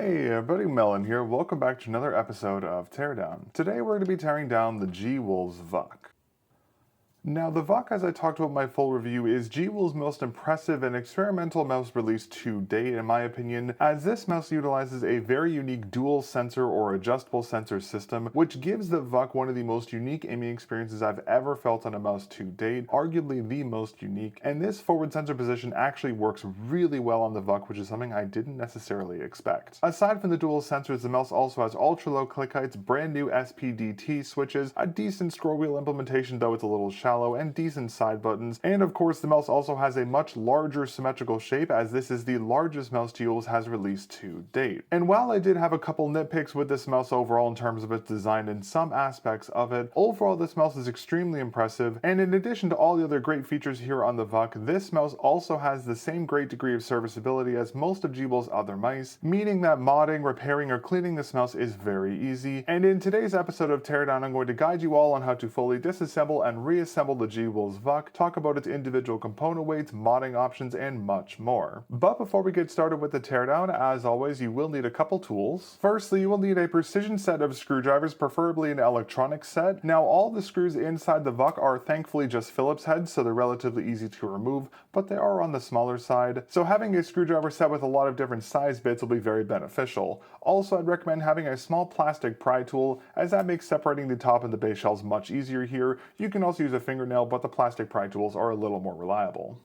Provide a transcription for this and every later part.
Hey everybody, Melon here. Welcome back to another episode of Teardown. Today we're going to be tearing down the gwolves VUK. Now the VUK, as I talked about in my full review, is gwolves' most impressive and experimental mouse release to date in my opinion, as this mouse utilizes a very unique dual sensor or adjustable sensor system, which gives the VUK one of the most unique aiming experiences I've ever felt on a mouse to date, arguably the most unique, and this forward sensor position actually works really well on the VUK, which is something I didn't necessarily expect. Aside from the dual sensors, the mouse also has ultra low click heights, brand new SPDT switches, a decent scroll wheel implementation though it's a little shallow, and decent side buttons, and of course the mouse also has a much larger symmetrical shape, as this is the largest mouse gwolves has released to date. And while I did have a couple nitpicks with this mouse overall in terms of its design and some aspects of it, overall this mouse is extremely impressive, and in addition to all the other great features here on the VUK, this mouse also has the same great degree of serviceability as most of gwolves' other mice, meaning that modding, repairing, or cleaning this mouse is very easy. And in today's episode of Teardown, I'm going to guide you all on how to fully disassemble and reassemble the gwolves VUK, talk about its individual component weights, modding options, and much more. But before we get started with the teardown, as always, you will need a couple tools. Firstly, you will need a precision set of screwdrivers, preferably an electronic set. Now, all the screws inside the VUK are thankfully just Phillips heads, so they're relatively easy to remove, but they are on the smaller side. So having a screwdriver set with a lot of different size bits will be very beneficial. Also, I'd recommend having a small plastic pry tool, as that makes separating the top and the base shells much easier here. You can also use a fingernail, but the plastic pry tools are a little more reliable.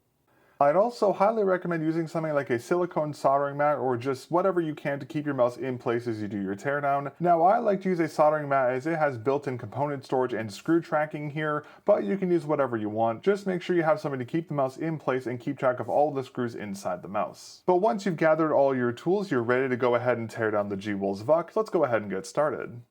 I'd also highly recommend using something like a silicone soldering mat or just whatever you can to keep your mouse in place as you do your teardown. Now I like to use a soldering mat as it has built-in component storage and screw tracking here, but you can use whatever you want. Just make sure you have something to keep the mouse in place and keep track of all the screws inside the mouse. But once you've gathered all your tools, you're ready to go ahead and tear down the gwolves VUK. Let's go ahead and get started.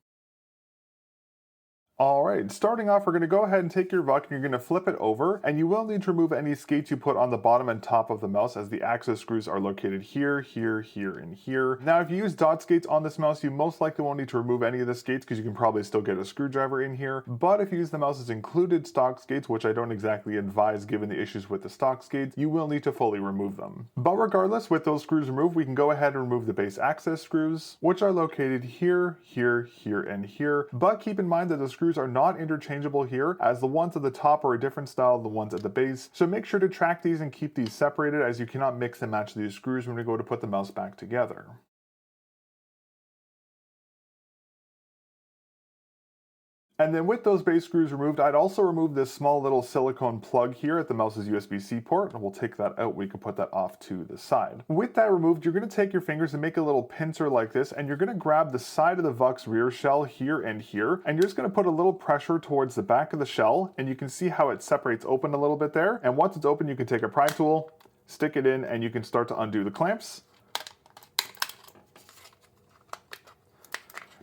Alright, starting off, we're going to go ahead and take your VUK and you're going to flip it over, and you will need to remove any skates you put on the bottom and top of the mouse, as the access screws are located here, here, here, and here. Now if you use dot skates on this mouse, you most likely won't need to remove any of the skates because you can probably still get a screwdriver in here, but if you use the mouse's included stock skates, which I don't exactly advise given the issues with the stock skates, you will need to fully remove them. But regardless, with those screws removed, we can go ahead and remove the base access screws, which are located here, here, here, and here, but keep in mind that the screws are not interchangeable here, as the ones at the top are a different style than the ones at the base, so make sure to track these and keep these separated, as you cannot mix and match these screws when we go to put the mouse back together. And then with those base screws removed, I'd also remove this small little silicone plug here at the mouse's USB-C port, and we'll take that out. We can put that off to the side. With that removed, you're going to take your fingers and make a little pincer like this, and you're going to grab the side of the VUK's rear shell here, and you're just going to put a little pressure towards the back of the shell, and you can see how it separates open a little bit there. And once it's open, you can take a pry tool, stick it in, and you can start to undo the clamps.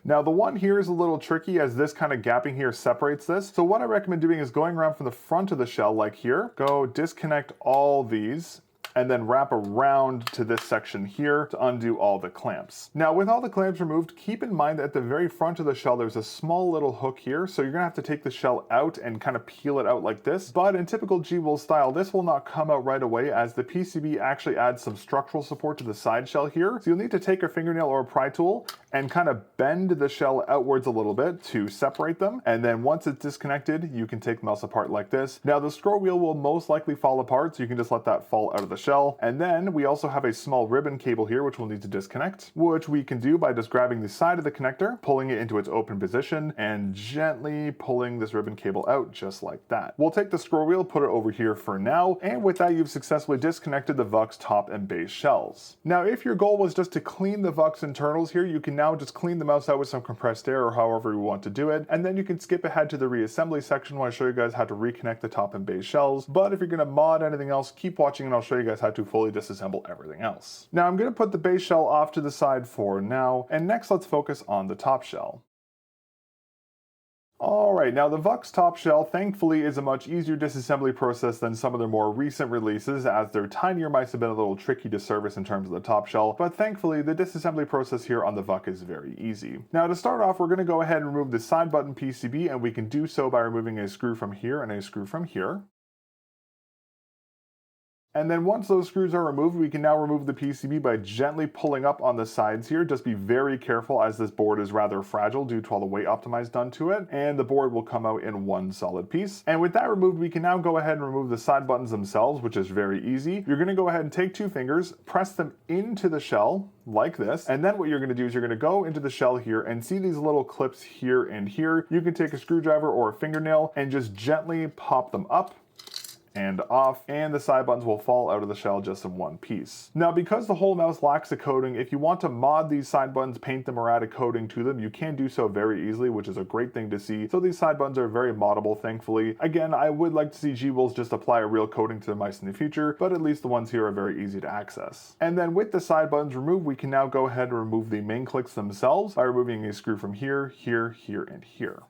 Now the one here is a little tricky, as this kind of gapping here separates this. So what I recommend doing is going around from the front of the shell like here, go disconnect all these, and then wrap around to this section here to undo all the clamps. Now with all the clamps removed, keep in mind that at the very front of the shell there's a small little hook here, so you're gonna have to take the shell out and kind of peel it out like this. But in typical gwolves style, this will not come out right away, as the PCB actually adds some structural support to the side shell here. So you'll need to take a fingernail or a pry tool and kind of bend the shell outwards a little bit to separate them. And then once it's disconnected, you can take the mouse apart like this. Now the scroll wheel will most likely fall apart, so you can just let that fall out of the shell. And then we also have a small ribbon cable here which we'll need to disconnect, which we can do by just grabbing the side of the connector, pulling it into its open position, and gently pulling this ribbon cable out just like that. We'll take the scroll wheel, put it over here for now, and with that you've successfully disconnected the VUK's top and base shells. Now if your goal was just to clean the VUK's internals here, you can now just clean the mouse out with some compressed air or however you want to do it, and then you can skip ahead to the reassembly section where I show you guys how to reconnect the top and base shells. But if you're going to mod anything else, keep watching and I'll show you guys how to fully disassemble everything else. Now I'm going to put the base shell off to the side for now, and next let's focus on the top shell. Alright, now the VUK's top shell thankfully is a much easier disassembly process than some of their more recent releases, as their tinier mice have been a little tricky to service in terms of the top shell, but thankfully the disassembly process here on the VUK is very easy. Now to start off, we're going to go ahead and remove the side button PCB, and we can do so by removing a screw from here and a screw from here. And then once those screws are removed, we can now remove the PCB by gently pulling up on the sides here. Just be very careful as this board is rather fragile due to all the weight optimized done to it, and the board will come out in one solid piece. And with that removed, we can now go ahead and remove the side buttons themselves, which is very easy. You're gonna go ahead and take 2 fingers, press them into the shell like this, and then what you're gonna do is you're gonna go into the shell here and see these little clips here and here. You can take a screwdriver or a fingernail and just gently pop them up and off, and the side buttons will fall out of the shell just in one piece. Now, because the whole mouse lacks a coating, if you want to mod these side buttons, paint them, or add a coating to them, you can do so very easily, which is a great thing to see. So these side buttons are very moddable, thankfully. Again, I would like to see gwolves just apply a real coating to the mice in the future, but at least the ones here are very easy to access. And then with the side buttons removed, we can now go ahead and remove the main clicks themselves by removing a screw from here, here, here, and here.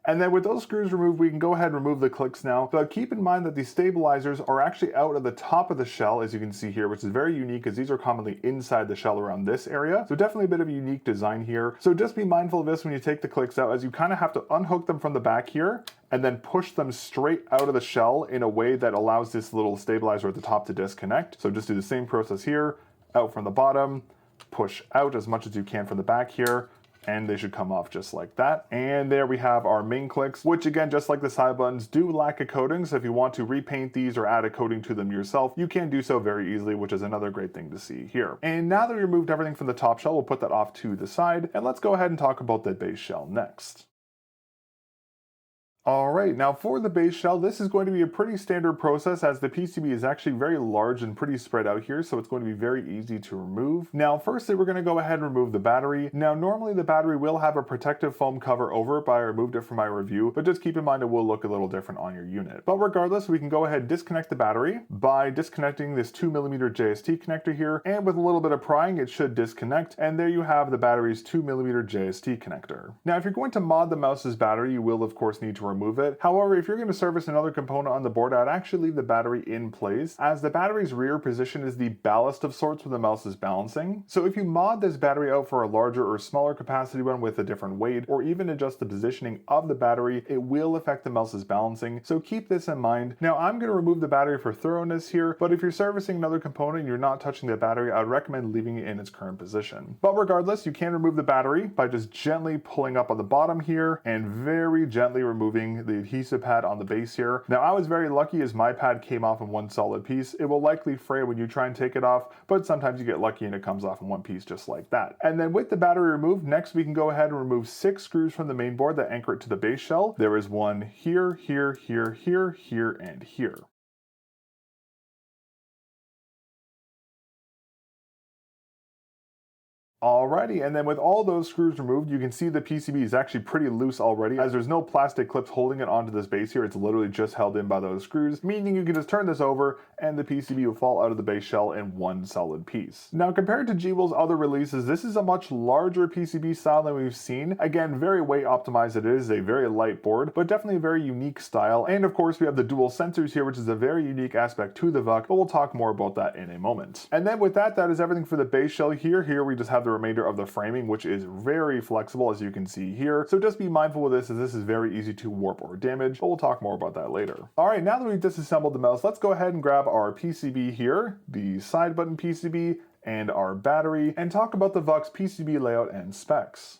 And then with those screws removed, we can go ahead and remove the clicks now, but keep in mind that these stabilizers are actually out at the top of the shell, as you can see here, which is very unique as these are commonly inside the shell around this area. So definitely a bit of a unique design here. So just be mindful of this when you take the clicks out, as you kind of have to unhook them from the back here and then push them straight out of the shell in a way that allows this little stabilizer at the top to disconnect. So just do the same process here, out from the bottom, push out as much as you can from the back here, and they should come off just like that. And there we have our main clicks, which again, just like the side buttons, do lack a coating. So if you want to repaint these or add a coating to them yourself, you can do so very easily, which is another great thing to see here. And now that we removed everything from the top shell, we'll put that off to the side, and let's go ahead and talk about the base shell next. Alright, now for the base shell, this is going to be a pretty standard process as the PCB is actually very large and pretty spread out here, so it's going to be very easy to remove. Now firstly, we're going to go ahead and remove the battery. Now normally the battery will have a protective foam cover over it, but I removed it from my review, but just keep in mind it will look a little different on your unit. But regardless, we can go ahead and disconnect the battery by disconnecting this 2mm JST connector here, and with a little bit of prying it should disconnect, and there you have the battery's 2mm JST connector. Now if you're going to mod the mouse's battery, you will of course need to remove it. However, if you're going to service another component on the board, I'd actually leave the battery in place, as the battery's rear position is the ballast of sorts when the mouse is balancing. So if you mod this battery out for a larger or smaller capacity one with a different weight, or even adjust the positioning of the battery, it will affect the mouse's balancing, so keep this in mind. Now I'm going to remove the battery for thoroughness here, but if you're servicing another component and you're not touching the battery, I'd recommend leaving it in its current position. But regardless, you can remove the battery by just gently pulling up on the bottom here and very gently removing the adhesive pad on the base here. Now I was very lucky as my pad came off in one solid piece. It will likely fray when you try and take it off, but sometimes you get lucky and it comes off in one piece just like that. And then with the battery removed, next we can go ahead and remove 6 screws from the main board that anchor it to the base shell. There is one here, here, here, here, here, and here. Alrighty, and then with all those screws removed, you can see the PCB is actually pretty loose already, as there's no plastic clips holding it onto this base here. It's literally just held in by those screws, meaning you can just turn this over and the PCB will fall out of the base shell in one solid piece. Now compared to gwolves' other releases, this is a much larger PCB style than we've seen. Again, very weight optimized. It is a very light board, but definitely a very unique style. And of course we have the dual sensors here, which is a very unique aspect to the VUK, but we'll talk more about that in a moment. And then with that, that is everything for the base shell here. Here we just have the remainder of the framing, which is very flexible, as you can see here. So just be mindful of this, as this is very easy to warp or damage, but we'll talk more about that later. All right, now that we've disassembled the mouse, let's go ahead and grab our PCB here, the side button PCB, and our battery, and talk about the VUK's PCB layout and specs.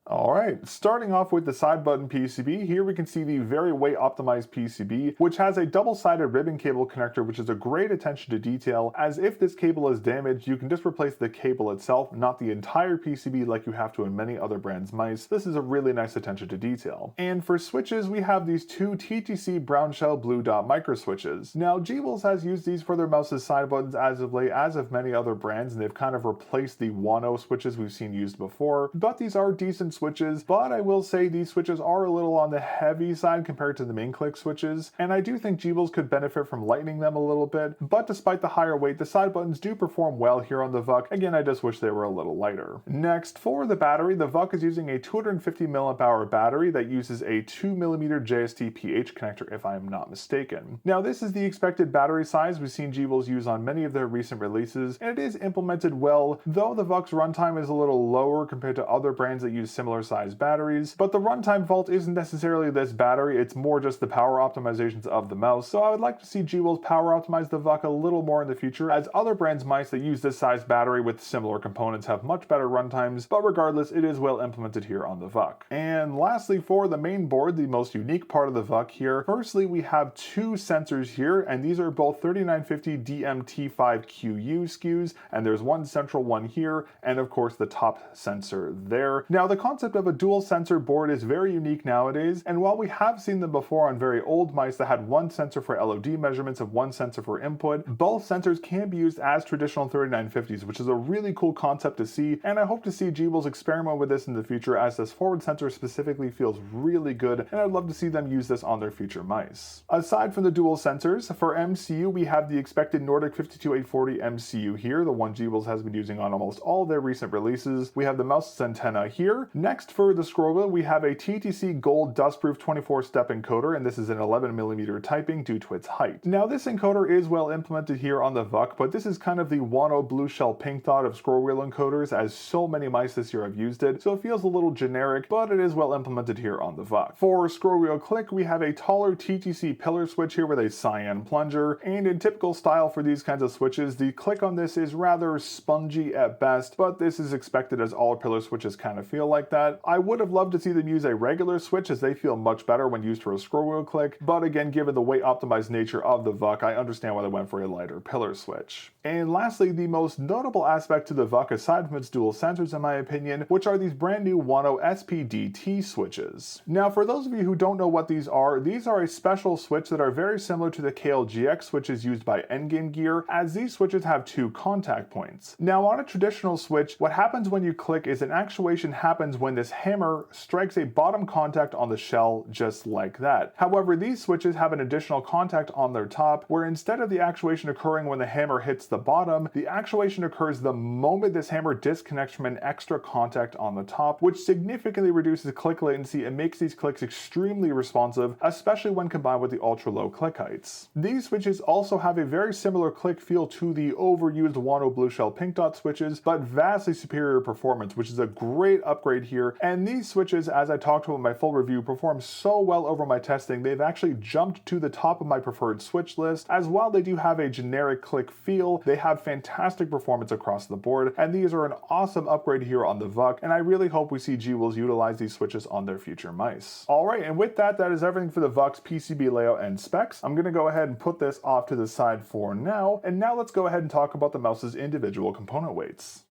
Alright, starting off with the side button PCB, here we can see the very weight optimized PCB, which has a double-sided ribbon cable connector, which is a great attention to detail, as if this cable is damaged, you can just replace the cable itself, not the entire PCB like you have to in many other brands' mice. This is a really nice attention to detail. And for switches, we have these 2 TTC brown shell blue dot micro switches. Now, gwolves has used these for their mouse's side buttons as of late, as of many other brands, and they've kind of replaced the Wano switches we've seen used before, but these are decent switches, but I will say these switches are a little on the heavy side compared to the main click switches, and I do think gwolves could benefit from lightening them a little bit, but despite the higher weight, the side buttons do perform well here on the VUK. Again, I just wish they were a little lighter. Next, for the battery, the VUK is using a 250 mAh battery that uses a 2mm JST PH connector, if I am not mistaken. Now, this is the expected battery size we've seen gwolves use on many of their recent releases, and it is implemented well, though the VUK's runtime is a little lower compared to other brands that use similar similar sized batteries, but the runtime fault isn't necessarily this battery, it's more just the power optimizations of the mouse. So I would like to see gwolves power optimize the VUK a little more in the future, as other brands' mice that use this size battery with similar components have much better runtimes, but regardless, it is well implemented here on the VUK. And lastly, for the main board, the most unique part of the VUK here, firstly we have two sensors here, and these are both 3950 DMT5QU SKUs, and there's one central one here, and of course the top sensor there. Now the concept of a dual sensor board is very unique nowadays, and while we have seen them before on very old mice that had one sensor for LOD measurements and one sensor for input, both sensors can be used as traditional 3950s, which is a really cool concept to see, and I hope to see gwolves experiment with this in the future, as this forward sensor specifically feels really good, and I'd love to see them use this on their future mice. Aside from the dual sensors, for MCU we have the expected Nordic 52840 MCU here, the one gwolves has been using on almost all their recent releases. We have the mouse's antenna here. Next, for the scroll wheel, we have a TTC Gold dustproof 24-step encoder, and this is an 11mm typing due to its height. Now this encoder is well implemented here on the VUK, but this is kind of the Wano blue shell pink dot of scroll wheel encoders, as so many mice this year have used it, so it feels a little generic, but it is well implemented here on the VUK. For scroll wheel click, we have a taller TTC pillar switch here with a cyan plunger, and in typical style for these kinds of switches, the click on this is rather spongy at best, but this is expected as all pillar switches kind of feel like that. I would have loved to see them use a regular switch, as they feel much better when used for a scroll wheel click, but again, given the weight optimized nature of the VUK, I understand why they went for a lighter pillar switch. And lastly, the most notable aspect to the VUK, aside from its dual sensors in my opinion, which are these brand new Wano SPDT switches. Now for those of you who don't know what these are a special switch that are very similar to the KLGX switches used by endgame gear, as these switches have two contact points. Now on a traditional switch, what happens when you click is an actuation happens when this hammer strikes a bottom contact on the shell, just like that. However, these switches have an additional contact on their top, where instead of the actuation occurring when the hammer hits the bottom, the actuation occurs the moment this hammer disconnects from an extra contact on the top, which significantly reduces click latency and makes these clicks extremely responsive, especially when combined with the ultra low click heights. These switches also have a very similar click feel to the overused Wano blue shell pink dot switches, but vastly superior performance, which is a great upgrade here. And these switches, as I talked about in my full review, perform so well over my testing, they've actually jumped to the top of my preferred switch list, as while they do have a generic click feel, they have fantastic performance across the board, and these are an awesome upgrade here on the VUK, and I really hope we see gwolves utilize these switches on their future mice. Alright, and with that, that is everything for the VUK's PCB layout and specs. I'm going to go ahead and put this off to the side for now, and now let's go ahead and talk about the mouse's individual component weights.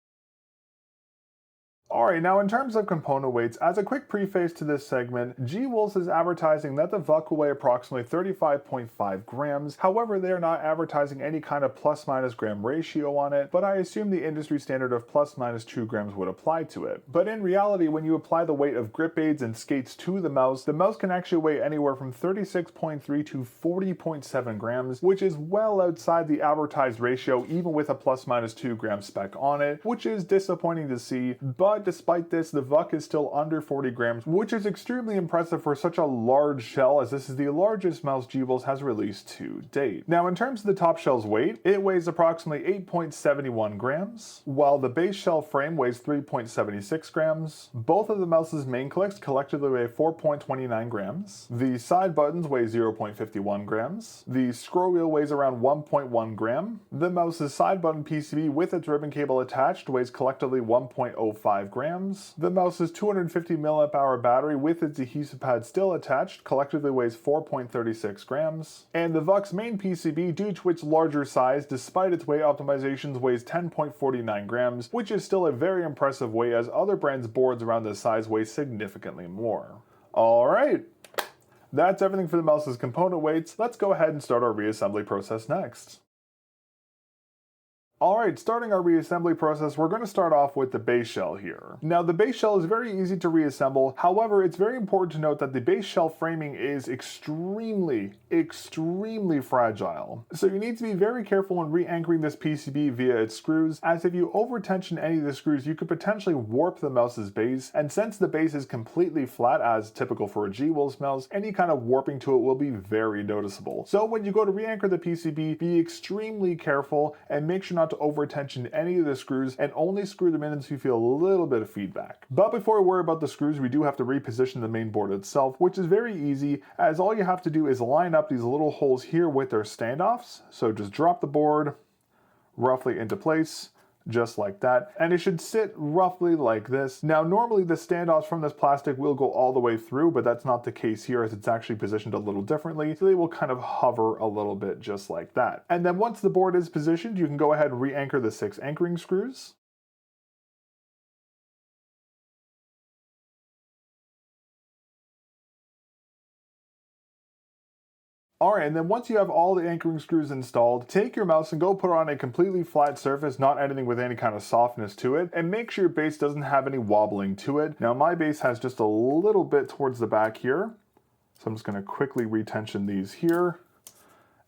Alright, now in terms of component weights, as a quick preface to this segment, gwolves is advertising that the VUK will weigh approximately 35.5 grams. However, they are not advertising any kind of plus-minus gram ratio on it, but I assume the industry standard of plus-minus 2 grams would apply to it. But in reality, when you apply the weight of grip aids and skates to the mouse can actually weigh anywhere from 36.3 to 40.7 grams, which is well outside the advertised ratio, even with a plus-minus 2 gram spec on it, which is disappointing to see, but despite this, the VUK is still under 40 grams, which is extremely impressive for such a large shell, as this is the largest mouse gwolves has released to date. Now in terms of the top shell's weight, it weighs approximately 8.71 grams, while the base shell frame weighs 3.76 grams. Both of the mouse's main clicks collectively weigh 4.29 grams. The side buttons weigh 0.51 grams. The scroll wheel weighs around 1.1 gram. The mouse's side button PCB with its ribbon cable attached weighs collectively 1.05 grams. The mouse's 250 mAh battery with its adhesive pad still attached collectively weighs 4.36 grams. And the VUK's main PCB, due to its larger size, despite its weight optimizations, weighs 10.49 grams, which is still a very impressive weight, as other brands' boards around this size weigh significantly more. Alright, that's everything for the mouse's component weights. Let's go ahead and start our reassembly process next. Alright, starting our reassembly process, we're going to start off with the base shell here. Now the base shell is very easy to reassemble, however it's very important to note that the base shell framing is extremely fragile. So you need to be very careful when re-anchoring this PCB via its screws, as if you over-tension any of the screws you could potentially warp the mouse's base, and since the base is completely flat as typical for a gwolves mouse, any kind of warping to it will be very noticeable. So when you go to re-anchor the PCB, be extremely careful and make sure not to to over tension any of the screws and only screw them in until you feel a little bit of feedback. But before we worry about the screws, we do have to reposition the main board itself, which is very easy, as all you have to do is line up these little holes here with their standoffs. So just drop the board roughly into place, just like that, and it should sit roughly like this. Now normally the standoffs from this plastic will go all the way through, but that's not the case here, as it's actually positioned a little differently, so they will kind of hover a little bit just like that. And then once the board is positioned, you can go ahead and re-anchor the 6 anchoring screws. Alright, and then once you have all the anchoring screws installed, take your mouse and go put it on a completely flat surface, not anything with any kind of softness to it, and make sure your base doesn't have any wobbling to it. Now my base has just a little bit towards the back here, so I'm just going to quickly retension these here.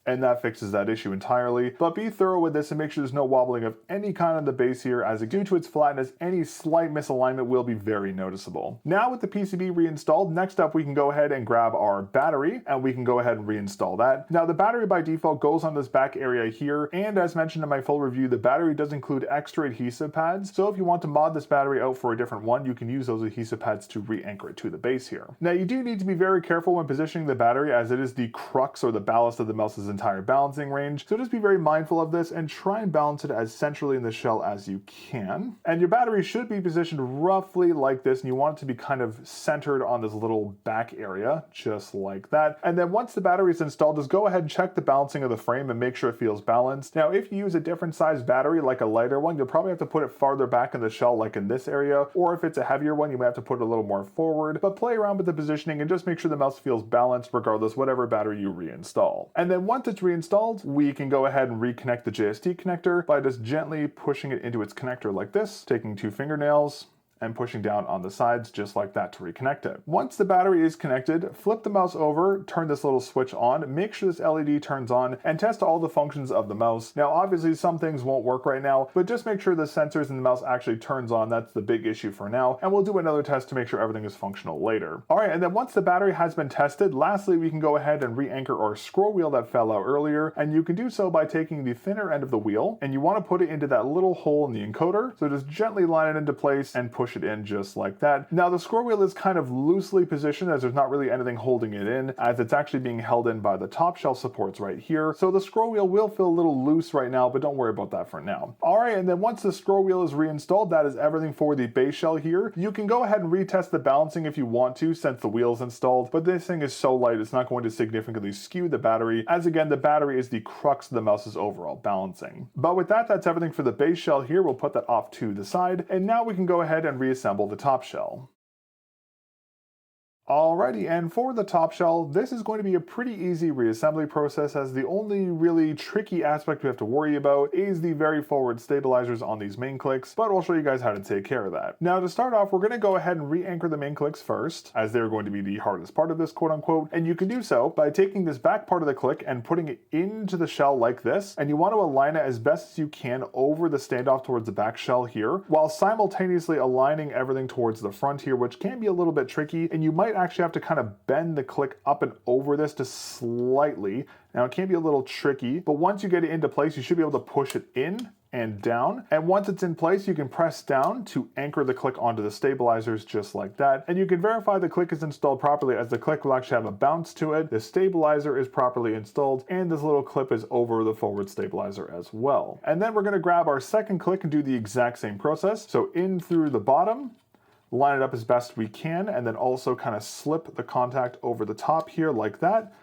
And that fixes that issue entirely. But be thorough with this and make sure there's no wobbling of any kind on the base here, as due to its flatness, any slight misalignment will be very noticeable. Now with the PCB reinstalled, next up we can go ahead and grab our battery, and we can go ahead and reinstall that. Now the battery by default goes on this back area here, and as mentioned in my full review, the battery does include extra adhesive pads, so if you want to mod this battery out for a different one, you can use those adhesive pads to re-anchor it to the base here. Now you do need to be very careful when positioning the battery, as it is the crux or the ballast of the mouse's entire balancing range, so just be very mindful of this and try and balance it as centrally in the shell as you can. And your battery should be positioned roughly like this, and you want it to be kind of centered on this little back area, just like that. And then once the battery is installed, just go ahead and check the balancing of the frame and make sure it feels balanced. Now if you use a different size battery, like a lighter one, you'll probably have to put it farther back in the shell, like in this area, or if it's a heavier one, you might have to put it a little more forward. But play around with the positioning and just make sure the mouse feels balanced regardless whatever battery you reinstall. And then once it's reinstalled, we can go ahead and reconnect the JST connector by just gently pushing it into its connector like this, taking 2 fingernails and pushing down on the sides just like that to reconnect it. Once the battery is connected, flip the mouse over, turn this little switch on, make sure this LED turns on, and test all the functions of the mouse. Now obviously some things won't work right now, but just make sure the sensors in the mouse actually turns on. That's the big issue for now, and we'll do another test to make sure everything is functional later. Alright, and then once the battery has been tested, lastly we can go ahead and re-anchor our scroll wheel that fell out earlier, and you can do so by taking the thinner end of the wheel, and you want to put it into that little hole in the encoder, so just gently line it into place and push it in just like that. Now the scroll wheel is kind of loosely positioned, as there's not really anything holding it in, as it's actually being held in by the top shell supports right here. So the scroll wheel will feel a little loose right now, but don't worry about that for now. Alright, and then once the scroll wheel is reinstalled, that is everything for the base shell here. You can go ahead and retest the balancing if you want to, since the wheel is installed, but this thing is so light it's not going to significantly skew the battery, as again the battery is the crux of the mouse's overall balancing. But with that, that's everything for the base shell here. We'll put that off to the side, and now we can go ahead and reassemble the top shell. Alrighty, and for the top shell, this is going to be a pretty easy reassembly process, as the only really tricky aspect we have to worry about is the very forward stabilizers on these main clicks, but I'll show you guys how to take care of that. Now to start off, we're going to go ahead and re-anchor the main clicks first, as they're going to be the hardest part of this quote unquote, and you can do so by taking this back part of the click and putting it into the shell like this, and you want to align it as best as you can over the standoff towards the back shell here, while simultaneously aligning everything towards the front here, which can be a little bit tricky, and you might actually have to kind of bend the click up and over this just slightly. Now it can be a little tricky, but once you get it into place, you should be able to push it in and down, and once it's in place you can press down to anchor the click onto the stabilizers just like that, and you can verify the click is installed properly, as the click will actually have a bounce to it, the stabilizer is properly installed, and this little clip is over the forward stabilizer as well. And then we're going to grab our second click and do the exact same process, so in through the bottom, line it up as best we can, and then also kind of slip the contact over the top here like that,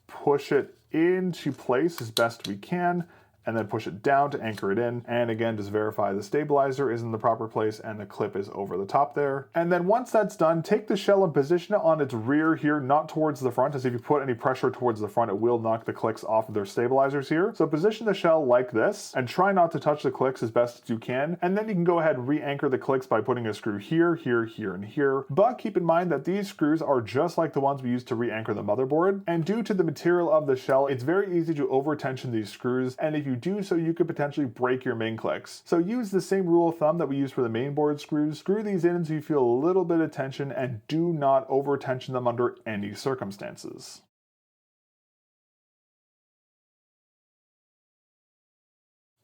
push it into place as best we can, and then push it down to anchor it in, and again just verify the stabilizer is in the proper place and the clip is over the top there. And then once that's done, take the shell and position it on its rear here, not towards the front, as if you put any pressure towards the front it will knock the clicks off of their stabilizers here. So position the shell like this and try not to touch the clicks as best as you can, and then you can go ahead and re-anchor the clicks by putting a screw here, here, here, and here. But keep in mind that these screws are just like the ones we used to re-anchor the motherboard, and due to the material of the shell, it's very easy to over tension these screws, and if you do so, you could potentially break your main clicks. So use the same rule of thumb that we use for the main board screws. Screw these in until you feel a little bit of tension, and do not over tension them under any circumstances.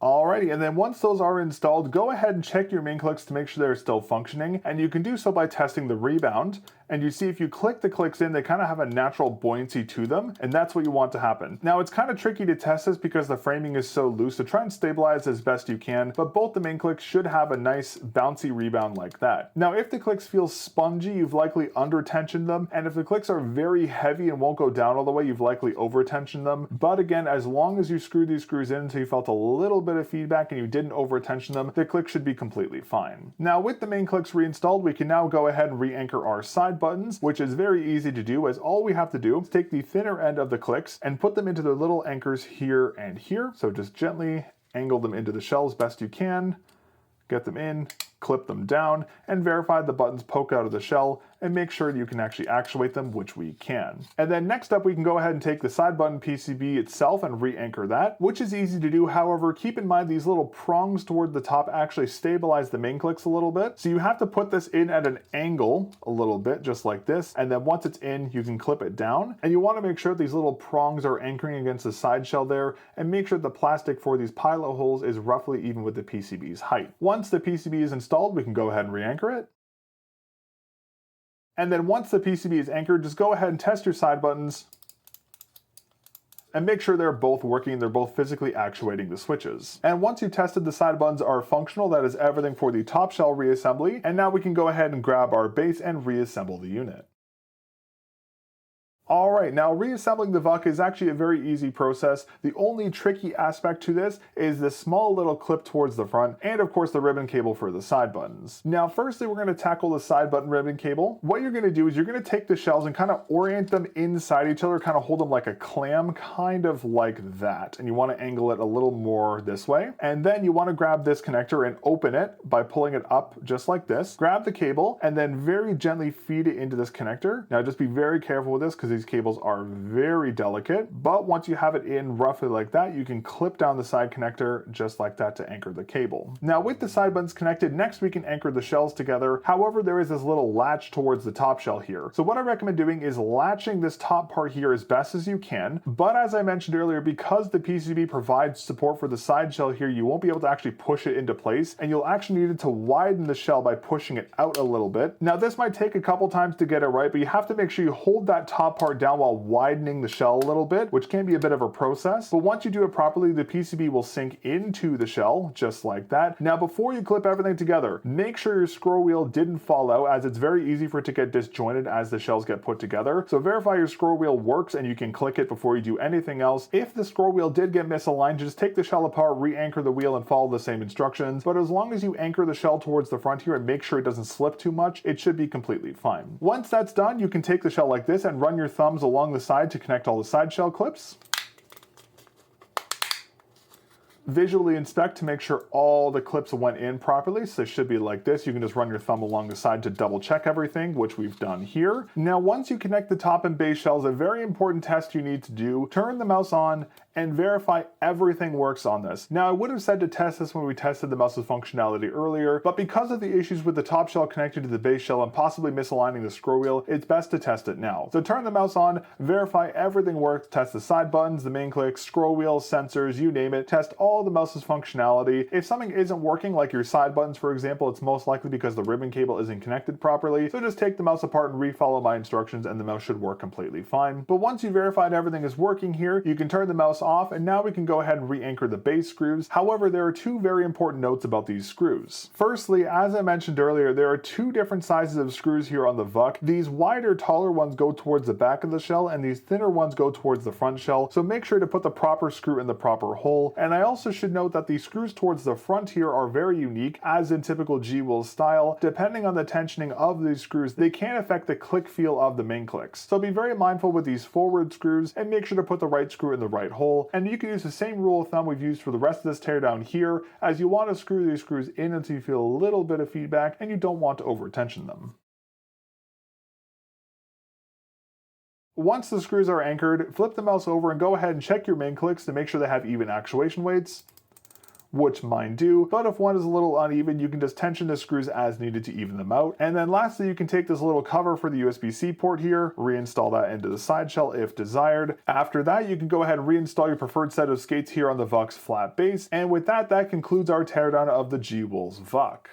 Alrighty, and then once those are installed, go ahead and check your main clicks to make sure they're still functioning, and you can do so by testing the rebound. And you see if you click the clicks in, they kind of have a natural buoyancy to them, and that's what you want to happen. Now it's kind of tricky to test this because the framing is so loose, so try and stabilize as best you can, but both the main clicks should have a nice bouncy rebound like that. Now if the clicks feel spongy, you've likely under tensioned them, and if the clicks are very heavy and won't go down all the way, you've likely over tensioned them. But again, as long as you screw these screws in until you felt a little bit of feedback and you didn't over tension them, the click should be completely fine. Now with the main clicks reinstalled, we can now go ahead and re-anchor our side buttons, which is very easy to do, as all we have to do is take the thinner end of the clicks and put them into their little anchors here and here. So just gently angle them into the shell as best you can, get them in, clip them down, and verify the buttons poke out of the shell, and make sure that you can actually actuate them, which we can. And then next up, we can go ahead and take the side button PCB itself and re-anchor that, which is easy to do. However, keep in mind these little prongs toward the top actually stabilize the main clicks a little bit. So you have to put this in at an angle a little bit, just like this. And then once it's in, you can clip it down. And you want to make sure these little prongs are anchoring against the side shell there, and make sure the plastic for these pilot holes is roughly even with the PCB's height. Once the PCB is installed, we can go ahead and re-anchor it. And then once the PCB is anchored, just go ahead and test your side buttons and make sure they're both working, they're both physically actuating the switches. And once you've tested the side buttons are functional, that is everything for the top shell reassembly. And now we can go ahead and grab our base and reassemble the unit. Alright, now reassembling the VUK is actually a very easy process. The only tricky aspect to this is the small little clip towards the front, and of course the ribbon cable for the side buttons. Now firstly, we're going to tackle the side button ribbon cable. What you're going to do is you're going to take the shells and kind of orient them inside each other, kind of hold them like a clam, kind of like that. And you want to angle it a little more this way. And then you want to grab this connector and open it by pulling it up just like this. Grab the cable and then very gently feed it into this connector. Now just be very careful with this because these cables are very delicate, but once you have it in roughly like that, you can clip down the side connector just like that to anchor the cable. Now with the side buttons connected, next we can anchor the shells together. However, there is this little latch towards the top shell here. So what I recommend doing is latching this top part here as best as you can, but as I mentioned earlier, because the PCB provides support for the side shell here, you won't be able to actually push it into place, and you'll actually need to widen the shell by pushing it out a little bit. Now this might take a couple times to get it right, but you have to make sure you hold that top part down while widening the shell a little bit, which can be a bit of a process. But once you do it properly, the PCB will sink into the shell just like that. Now before you clip everything together, make sure your scroll wheel didn't fall out, as it's very easy for it to get disjointed as the shells get put together. So verify your scroll wheel works and you can click it before you do anything else. If the scroll wheel did get misaligned, just take the shell apart, re-anchor the wheel, and follow the same instructions. But as long as you anchor the shell towards the front here and make sure it doesn't slip too much, it should be completely fine. Once that's done, you can take the shell like this and run your thumbs along the side to connect all the side shell clips. Visually inspect to make sure all the clips went in properly, so they should be like this. You can just run your thumb along the side to double check everything, which we've done here. Now once you connect the top and base shells, a very important test you need to do, turn the mouse on and verify everything works on this. Now I would have said to test this when we tested the mouse's functionality earlier, but because of the issues with the top shell connected to the base shell and possibly misaligning the scroll wheel, it's best to test it now. So turn the mouse on, verify everything works, test the side buttons, the main clicks, scroll wheel, sensors, you name it, test all the mouse's functionality. If something isn't working, like your side buttons for example, it's most likely because the ribbon cable isn't connected properly. So just take the mouse apart and re-follow my instructions and the mouse should work completely fine. But once you've verified everything is working here, you can turn the mouse off, and now we can go ahead and re-anchor the base screws. However, there are two very important notes about these screws. Firstly, as I mentioned earlier, there are two different sizes of screws here on the VUK. These wider, taller ones go towards the back of the shell, and these thinner ones go towards the front shell. So make sure to put the proper screw in the proper hole. And I also should note that the screws towards the front here are very unique, as in typical gwolves style. Depending on the tensioning of these screws, they can affect the click feel of the main clicks. So be very mindful with these forward screws and make sure to put the right screw in the right hole. And you can use the same rule of thumb we've used for the rest of this teardown here, as you want to screw these screws in until you feel a little bit of feedback and you don't want to over tension them. Once the screws are anchored, flip the mouse over and go ahead and check your main clicks to make sure they have even actuation weights. which mine do, but if one is a little uneven, you can just tension the screws as needed to even them out. And then lastly, you can take this little cover for the USB-C port here, reinstall that into the side shell if desired. After that, you can go ahead and reinstall your preferred set of skates here on the VUK's flat base. And with that, that concludes our teardown of the gwolves VUK.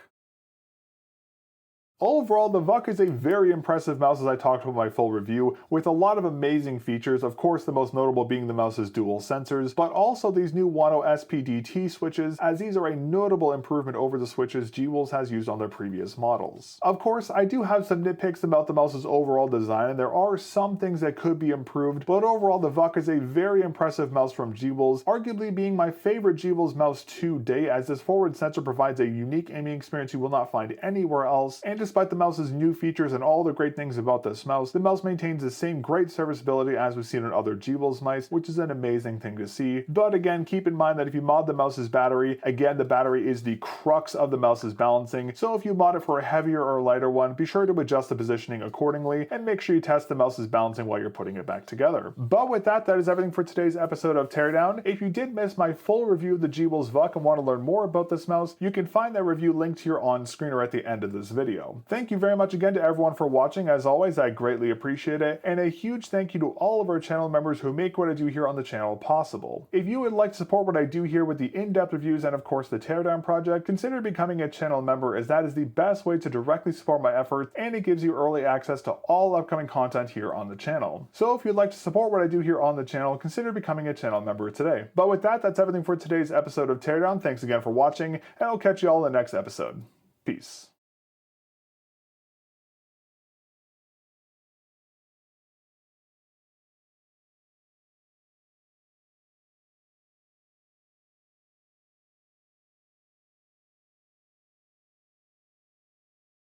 Overall, the VUK is a very impressive mouse as I talked about in my full review, with a lot of amazing features, of course the most notable being the mouse's dual sensors, but also these new Wano SPDT switches, as these are a notable improvement over the switches gwolves has used on their previous models. Of course, I do have some nitpicks about the mouse's overall design, and there are some things that could be improved, but overall the VUK is a very impressive mouse from gwolves, arguably being my favorite gwolves mouse to date, as this forward sensor provides a unique aiming experience you will not find anywhere else, and despite the mouse's new features and all the great things about this mouse, the mouse maintains the same great serviceability as we've seen in other gwolves mice, which is an amazing thing to see. But again, keep in mind that if you mod the mouse's battery, again, the battery is the crux of the mouse's balancing, so if you mod it for a heavier or lighter one, be sure to adjust the positioning accordingly, and make sure you test the mouse's balancing while you're putting it back together. But with that, that is everything for today's episode of Teardown. If you did miss my full review of the gwolves VUK and want to learn more about this mouse, you can find that review linked here on screen or at the end of this video. Thank you very much again to everyone for watching. As always, I greatly appreciate it, and a huge thank you to all of our channel members who make what I do here on the channel possible. If you would like to support what I do here with the in-depth reviews and of course the Teardown project, consider becoming a channel member, as that is the best way to directly support my efforts, and it gives you early access to all upcoming content here on the channel. So if you'd like to support what I do here on the channel, consider becoming a channel member today. But with that, that's everything for today's episode of Teardown. Thanks again for watching, and I'll catch you all in the next episode. Peace.